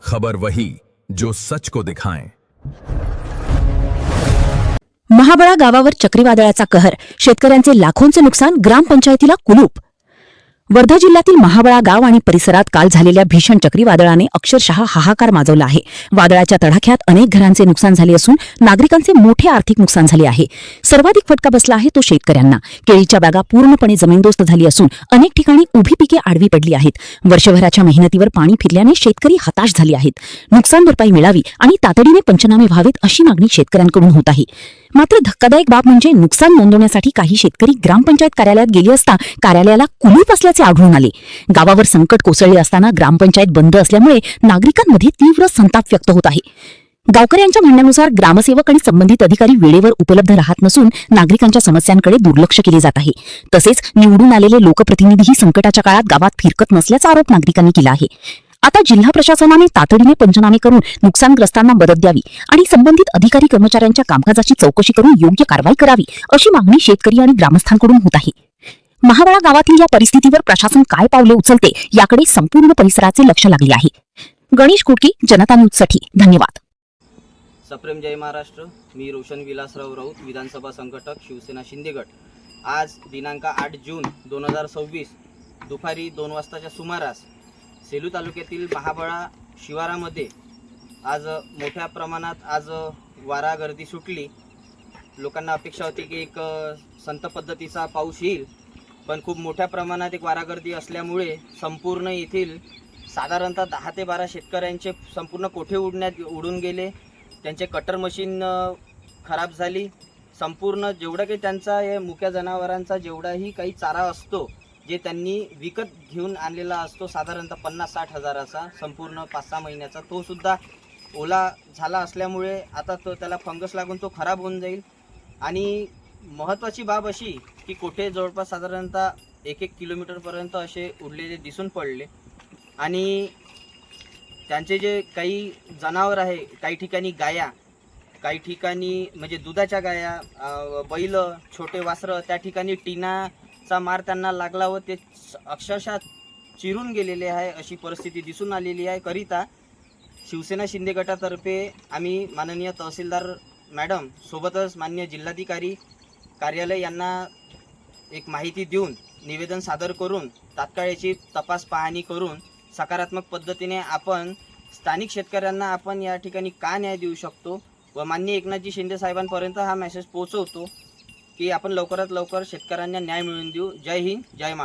खबर वही जो सच को दिखाएं। महाबळा गावावर चक्रीवादळाचा कहर, शेतकऱ्यांचे लाखोंचे नुकसान, ग्रामपंचायतीला कुलूप. वर्धा जिल्ह्यातील महाबळा गाव आणि परिसरात काल झालेल्या भीषण चक्रीवादळाने अक्षरशः हाहाकार माजवला आहे. वादळाच्या तडाख्यात अनेक घरांचे नुकसान झाले असून नागरिकांचे मोठे आर्थिक नुकसान झाले आहे. सर्वाधिक फटका बसला आहे तो शेतकऱ्यांना. केळीच्या बागा पूर्णपणे जमीनदोस्त झाली असून अनेक ठिकाणी उभी पिके आडवी पडली आहेत. वर्षभराच्या मेहनतीवर पाणी फिरल्याने शेतकरी हताश झाले आहेत. नुकसान भरपाई मिळावी आणि तातडीने पंचनामे व्हावेत अशी मागणी शेतकऱ्यांकडून होत आहे. मात्र धक्कादायक बाब म्हणजे नुकसान नोंदवण्यासाठी काही शेतकरी ग्रामपंचायत कार्यालयात गेले असता कार्यालयाला कुलूप असल्याचे आढळून आले. गावावर संकट कोसळले असताना ग्रामपंचायत बंद असल्यामुळे नागरिकांमध्ये तीव्र संताप व्यक्त होत आहे. गावकऱ्यांच्या म्हणण्यानुसार ग्रामसेवक आणि संबंधित अधिकारी वेळेवर उपलब्ध राहत नसून नागरिकांच्या समस्यांकडे दुर्लक्ष केले जात आहे. तसेच निवडून आलेले लोकप्रतिनिधीही संकटाच्या काळात गावात फिरकत नसल्याचा आरोप नागरिकांनी केला आहे. आता जिल्हा प्रशासनाने तातडीने पंचनामे करून नुकसानग्रस्तांना मदत द्यावी आणि संबंधित अधिकारी कर्मचाऱ्यांच्या कामकाजाची चौकशी करून योग्य कारवाई करावी अशी मागणी शेतकरी आणि ग्रामस्थांकडून होत आहे. महाबळा गावातील या परिस्थितीवर प्रशासन काय पावले उचलते याकडे संपूर्ण परिसराचे लक्ष लागले आहे. गणेश कुडकी, जनता न्यूजसाठी धन्यवाद. सप्रेम जय महाराष्ट्र. मी रोशन विलासराव राऊत, विधानसभा संघटक, शिवसेना शिंदे गट. आज दिनांक 8 जून 2026 दुपारी 2 वाजताच्या सुमारास सेलू तालुक्यातील महाबळा शिवारामध्ये आज मोठ्या प्रमाणात वारा गर्दी सुटली. लोकांना अपेक्षा होती की एक संत पद्धतीचा पाऊस येईल, पण खूप मोठ्या प्रमाणात एक वारा गर्दी असल्यामुळे संपूर्ण येथील साधारणतः 10 ते 12 शेतकऱ्यांचे संपूर्ण कोठे उडून गेले. त्यांचे कटर मशीन खराब झाली. संपूर्ण जेवढं काही त्यांचा या मुक्या जनावरांचा जेवढाही काही चारा असतो, जे त्यांनी विकत घेऊन आणलेला असतो साधारणतः 50-60 हजाराचा संपूर्ण 5-6 महिन्याचा, तो सुद्धा ओला झाला असल्यामुळे आता त्याला फंगस लागून तो खराब होऊन जाईल. आणि महत्त्वाची बाब अशी की कोठे जवळपास साधारणतः 1-1 किलोमीटरपर्यंत असे उडलेले दिसून पडले. आणि त्यांचे जे काही जनावर आहे, काही ठिकाणी गाया, काही ठिकाणी म्हणजे दुधाच्या गाया, बैल, छोटे वासरं, त्या ठिकाणी टीनाचा मार त्यांना लागला व ते अक्षरशः चिरून गेलेले आहे अशी परिस्थिती दिसून आलेली आहे. करिता शिवसेना शिंदे गटातर्फे आम्ही माननीय तहसीलदार मॅडम सोबतच माननीय जिल्हाधिकारी कार्यालय यांना एक माहिती देऊन निवेदन सादर करून तात्काळ याची तपास पाहणी करून सकारात्मक पद्धतीने आपण स्थानिक शेतकऱ्यांना आपण या ठिकाणी का न्याय देऊ शकतो व माननीय एकनाथजी शिंदे साहेबांपर्यंत हा मेसेज पोहोचवतो की आपण लवकरात लवकर शेतकऱ्यांना न्याय मिळवून देऊ. जय हिंद, जय महाराष्ट्र.